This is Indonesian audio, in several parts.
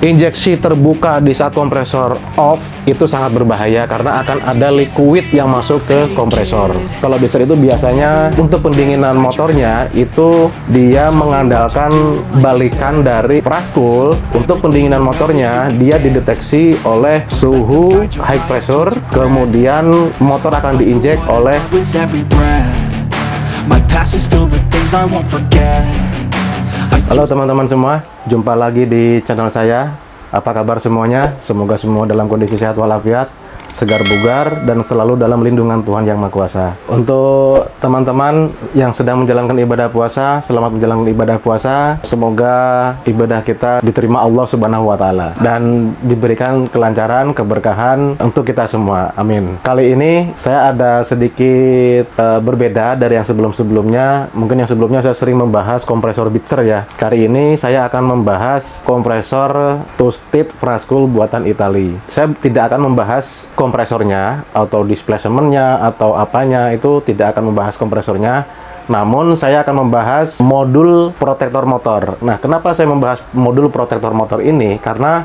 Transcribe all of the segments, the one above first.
injeksi terbuka di saat kompresor off itu sangat berbahaya karena akan ada liquid yang masuk ke kompresor. Kalau Bitzer itu biasanya untuk pendinginan motornya itu dia mengandalkan balikan dari Praskul. Untuk pendinginan motornya dia dideteksi oleh suhu high pressure, kemudian motor akan diinjek oleh With every breath, my past is filled with things I won't forget. Halo teman-teman semua, jumpa lagi di channel saya. Apa kabar semuanya? Semoga semua dalam kondisi sehat walafiat, segar bugar, dan selalu dalam lindungan Tuhan Yang Maha Kuasa. Untuk teman-teman yang sedang menjalankan ibadah puasa, selamat menjalankan ibadah puasa. Semoga ibadah kita diterima Allah Subhanahu wa Ta'ala dan diberikan kelancaran, keberkahan untuk kita semua. Amin. Kali ini saya ada sedikit berbeda dari yang sebelum-sebelumnya. Mungkin yang sebelumnya saya sering membahas kompresor Bitzer ya. Kali ini saya akan membahas kompresor two-state Praskul buatan Italia. Saya tidak akan membahas kompresornya atau displacementnya atau apanya, itu tidak akan membahas kompresornya, namun saya akan membahas modul protektor motor. Nah, kenapa saya membahas modul protektor motor ini? Karena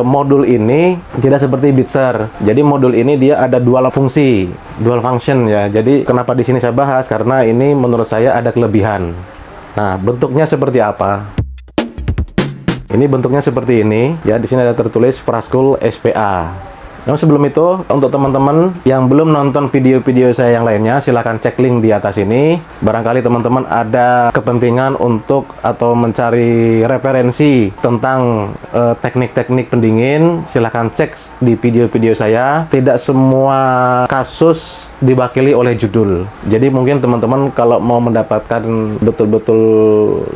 modul ini tidak seperti Bitzer. Jadi modul ini dia ada dual fungsi, dual function ya. Jadi kenapa di sini saya bahas? Karena ini menurut saya ada kelebihan. Nah, bentuknya seperti apa? Ini bentuknya seperti ini ya. Di sini ada tertulis Praskul SPA. Nah, sebelum itu, untuk teman-teman yang belum nonton video-video saya yang lainnya, silahkan cek link di atas ini. Barangkali teman-teman ada kepentingan untuk atau mencari referensi tentang teknik-teknik pendingin, silahkan cek di video-video saya. Tidak semua kasus diwakili oleh judul. Jadi mungkin teman-teman kalau mau mendapatkan betul-betul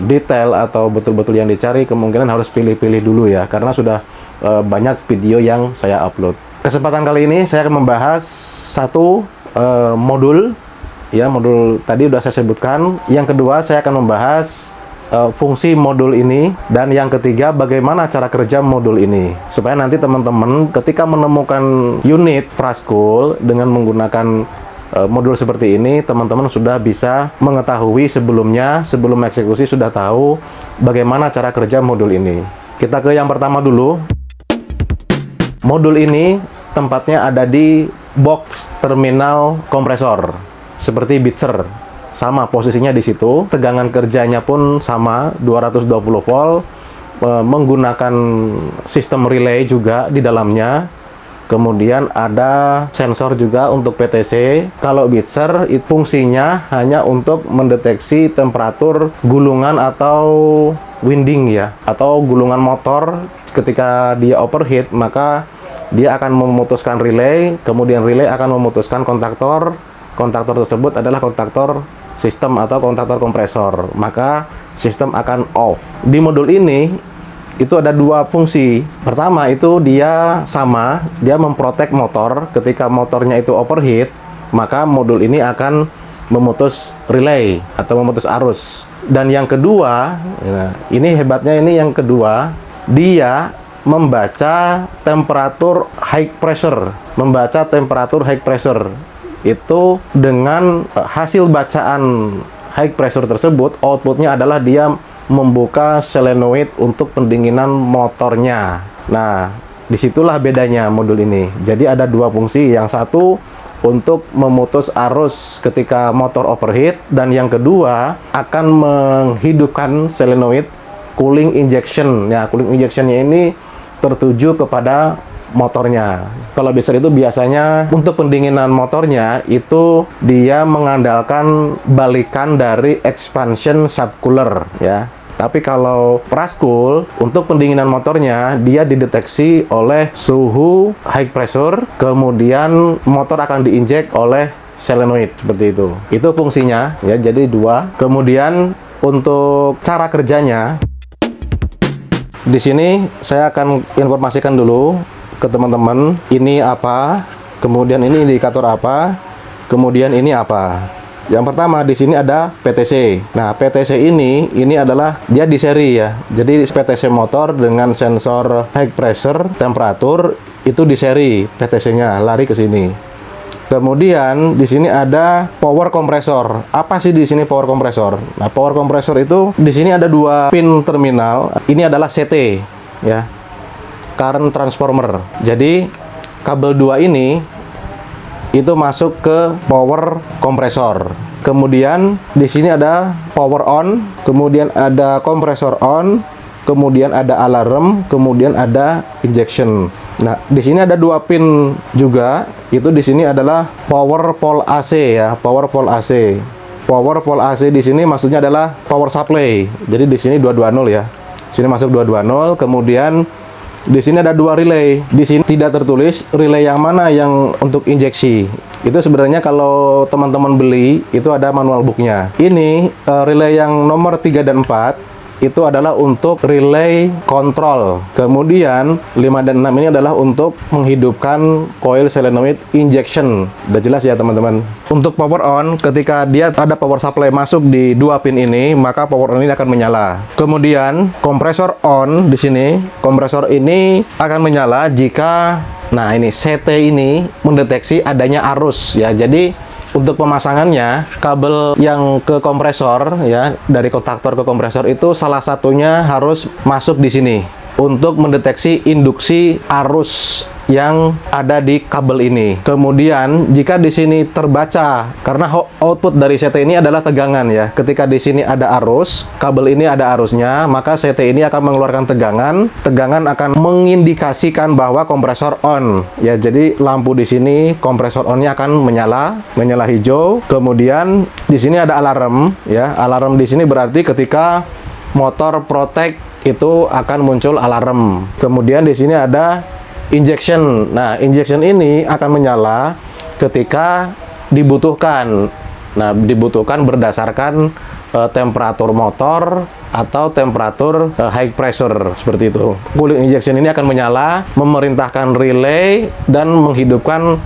detail atau betul-betul yang dicari, kemungkinan harus pilih-pilih dulu ya, karena sudah banyak video yang saya upload. Kesempatan kali ini saya akan membahas satu modul ya, modul tadi udah saya sebutkan. Yang kedua saya akan membahas fungsi modul ini, dan yang ketiga bagaimana cara kerja modul ini, supaya nanti teman-teman ketika menemukan unit Praskul dengan menggunakan modul seperti ini, teman-teman sudah bisa mengetahui sebelumnya, sebelum eksekusi sudah tahu bagaimana cara kerja modul ini. Kita ke yang pertama dulu. Modul ini tempatnya ada di box terminal kompresor seperti Bitzer. Sama posisinya di situ. Tegangan kerjanya pun sama, 220 volt. Menggunakan sistem relay juga di dalamnya. Kemudian ada sensor juga untuk PTC. Kalau Bitzer fungsinya hanya untuk mendeteksi temperatur gulungan atau winding ya, atau gulungan motor. Ketika dia overheat, maka dia akan memutuskan relay, kemudian relay akan memutuskan kontaktor. Kontaktor tersebut adalah kontaktor sistem atau kontaktor kompresor, maka sistem akan off. Di modul ini itu ada dua fungsi. Pertama itu dia sama, dia memprotek motor. Ketika motornya itu overheat, maka modul ini akan memutus relay atau memutus arus. Dan yang kedua, ini hebatnya, ini yang kedua, dia membaca temperatur high pressure. Membaca temperatur high pressure itu dengan hasil bacaan high pressure tersebut, outputnya adalah dia membuka solenoid untuk pendinginan motornya. Nah, disitulah bedanya modul ini. Jadi ada dua fungsi, yang satu untuk memutus arus ketika motor overheat, dan yang kedua akan menghidupkan solenoid cooling injection. Ya, cooling injectionnya ini tertuju kepada motornya. Kalau Bitzer itu biasanya untuk pendinginan motornya itu dia mengandalkan balikan dari expansion subcooler ya. Tapi kalau Praskul untuk pendinginan motornya dia dideteksi oleh suhu high pressure, kemudian motor akan diinjek oleh solenoid seperti itu. Itu fungsinya ya, jadi dua. Kemudian untuk cara kerjanya, di sini saya akan informasikan dulu ke teman-teman ini apa, kemudian ini indikator apa, kemudian ini apa. Yang pertama di sini ada PTC. Nah, PTC ini adalah dia di seri ya. Jadi PTC motor dengan sensor high pressure, temperatur itu di seri PTC-nya, lari ke sini. Kemudian di sini ada power kompresor. Apa sih di sini power kompresor? Nah, power kompresor itu di sini ada dua pin terminal. Ini adalah CT ya. current transformer. Jadi kabel 2 ini itu masuk ke power kompresor. Kemudian di sini ada power on, kemudian ada kompresor on, kemudian ada alarm, kemudian ada injection. Nah, di sini ada 2 pin juga. Itu di sini adalah power pole AC ya, power pole AC. Power pole AC di sini maksudnya adalah power supply. Jadi di sini 220 ya. Sini masuk 220, kemudian di sini ada 2 relay. Di sini tidak tertulis relay yang mana yang untuk injeksi. Itu sebenarnya kalau teman-teman beli itu ada manual booknya. Ini relay yang nomor 3 dan 4 itu adalah untuk relay kontrol. Kemudian 5 dan 6 ini adalah untuk menghidupkan coil solenoid injection. Udah jelas ya teman-teman. Untuk power on, ketika dia ada power supply masuk di 2 pin ini, maka power on ini akan menyala. Kemudian kompresor on di sini, kompresor ini akan menyala jika ini CT ini mendeteksi adanya arus ya. Jadi untuk pemasangannya, kabel yang ke kompresor ya, dari kontaktor ke kompresor itu salah satunya harus masuk di sini untuk mendeteksi induksi arus yang ada di kabel ini. Kemudian jika di sini terbaca, karena output dari CT ini adalah tegangan ya. Ketika di sini ada arus, kabel ini ada arusnya, maka CT ini akan mengeluarkan tegangan. Tegangan akan mengindikasikan bahwa kompresor on. Ya, jadi lampu di sini kompresor onnya akan menyala hijau. Kemudian di sini ada alarm ya. Alarm di sini berarti ketika motor protect itu akan muncul alarm. Kemudian di sini ada injection. Nah, injection ini akan menyala ketika dibutuhkan. Nah, dibutuhkan berdasarkan temperatur motor atau temperatur high pressure seperti itu. Cooling injection ini akan menyala, memerintahkan relay dan menghidupkan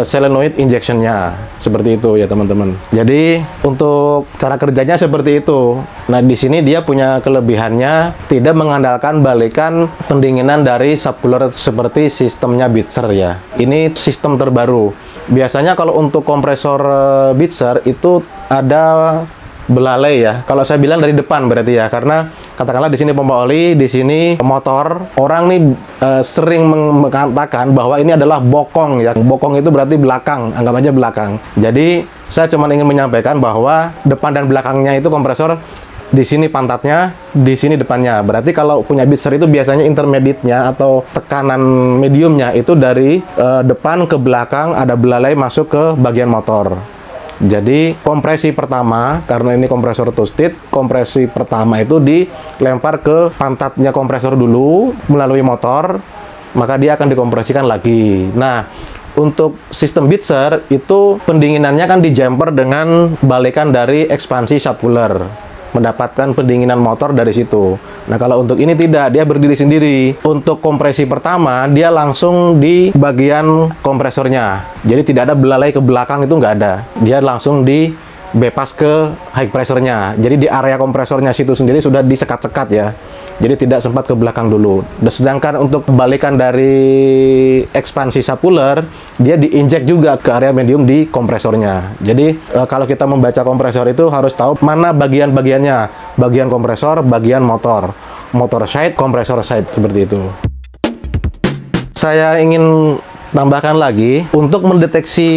solenoid injectionnya seperti itu ya teman-teman. Jadi untuk cara kerjanya seperti itu. Nah, di sini dia punya kelebihannya tidak mengandalkan balikan pendinginan dari subcooler seperti sistemnya Bitzer ya. Ini sistem terbaru. Biasanya kalau untuk kompresor Bitzer itu ada belalai ya. Kalau saya bilang dari depan berarti ya, karena katakanlah di sini pompa oli, di sini motor. Orang nih sering mengatakan bahwa ini adalah bokong ya. Bokong itu berarti belakang, anggap aja belakang. Jadi saya cuma ingin menyampaikan bahwa depan dan belakangnya itu kompresor, di sini pantatnya, di sini depannya. Berarti kalau punya Bitzer itu biasanya intermediate-nya atau tekanan mediumnya itu dari depan ke belakang, ada belalai masuk ke bagian motor. Jadi kompresi pertama, karena ini kompresor two-stage, kompresi pertama itu dilempar ke pantatnya kompresor dulu melalui motor, maka dia akan dikompresikan lagi. Nah, untuk sistem Bitzer itu pendinginannya kan di jumper dengan balikan dari ekspansi subcooler, mendapatkan pendinginan motor dari situ. Nah, kalau untuk ini tidak, dia berdiri sendiri. Untuk kompresi pertama, dia langsung di bagian kompresornya. Jadi tidak ada belalai ke belakang, itu nggak ada. Dia langsung di bypass ke high pressure-nya. Jadi di area kompresornya situ sendiri sudah disekat-sekat ya. Jadi tidak sempat ke belakang dulu. Sedangkan untuk balikan dari ekspansi subcooler, dia diinjek juga ke area medium di kompresornya. Jadi kalau kita membaca kompresor itu harus tahu mana bagian-bagiannya. Bagian kompresor, bagian motor. Motor side, kompresor side, seperti itu. Saya ingin tambahkan lagi, untuk mendeteksi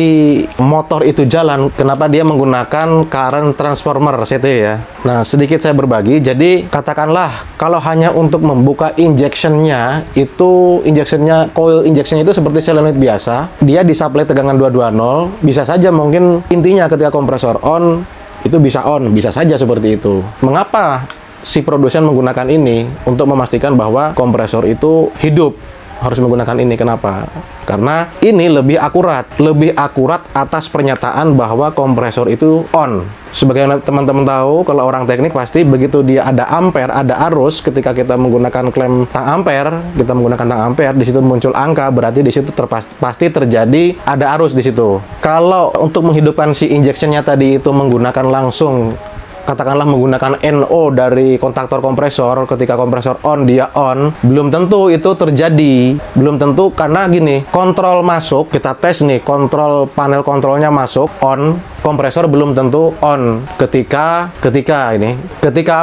motor itu jalan, kenapa dia menggunakan current transformer CT ya. Nah, sedikit saya berbagi. Jadi katakanlah kalau hanya untuk membuka injectionnya, itu injectionnya, coil injectionnya itu seperti solenoid biasa, dia disuplai tegangan 220, bisa saja mungkin intinya ketika kompresor on itu bisa on, bisa saja seperti itu. Mengapa si produsen menggunakan ini? Untuk memastikan bahwa kompresor itu hidup, harus menggunakan ini. Kenapa? Karena ini lebih akurat atas pernyataan bahwa kompresor itu on. Sebagaimana teman-teman tahu, kalau orang teknik pasti begitu dia ada ampere, ada arus, ketika kita menggunakan klem tang ampere, di situ muncul angka, berarti di situ pasti terjadi ada arus di situ. Kalau untuk menghidupkan si injectionnya tadi itu menggunakan langsung, katakanlah menggunakan NO dari kontaktor kompresor, ketika kompresor on, dia on, belum tentu itu terjadi. Belum tentu, karena gini, kontrol masuk, kita tes nih, panel kontrolnya masuk, on, kompresor belum tentu on. Ketika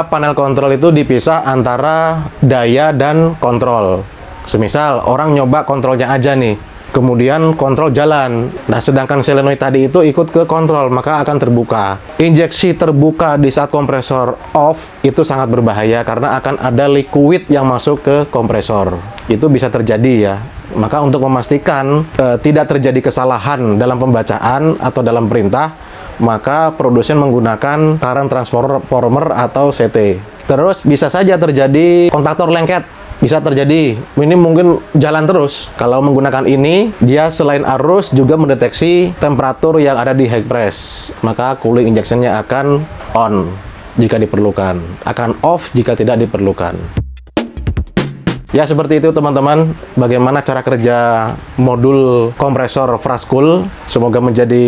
panel kontrol itu dipisah antara daya dan kontrol. Semisal orang nyoba kontrolnya aja nih, kemudian kontrol jalan. Nah, sedangkan solenoid tadi itu ikut ke kontrol, maka akan terbuka. Injeksi terbuka di saat kompresor off itu sangat berbahaya karena akan ada liquid yang masuk ke kompresor. Itu bisa terjadi ya. Maka untuk memastikan tidak terjadi kesalahan dalam pembacaan atau dalam perintah, maka produsen menggunakan current transformer atau CT. Terus bisa saja terjadi kontaktor lengket. Bisa terjadi, ini mungkin jalan terus. Kalau menggunakan ini, dia selain arus juga mendeteksi temperatur yang ada di high press. Maka cooling injectionnya akan on jika diperlukan, akan off jika tidak diperlukan. Ya, seperti itu teman-teman, bagaimana cara kerja modul kompresor Frascool. Semoga menjadi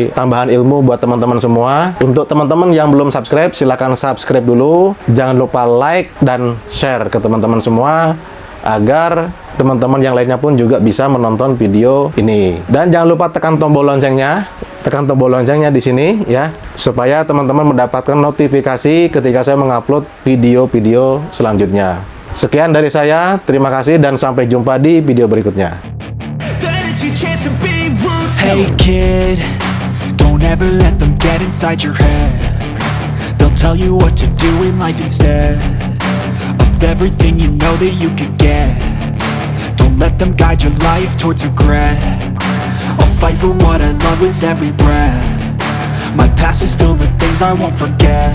tambahan ilmu buat teman-teman semua. Untuk teman-teman yang belum subscribe, silakan subscribe dulu. Jangan lupa like dan share ke teman-teman semua, agar teman-teman yang lainnya pun juga bisa menonton video ini. Dan jangan lupa tekan tombol loncengnya. Tekan tombol loncengnya di sini ya, supaya teman-teman mendapatkan notifikasi ketika saya mengupload video-video selanjutnya. Sekian dari saya, terima kasih dan sampai jumpa di video berikutnya. Hey kid, don't ever let them get inside your head. They'll tell you what to do in life instead of everything you know that you could get. Don't let them guide your life towards regret. I'll fight for what I love with every breath. My past is filled with things I won't forget.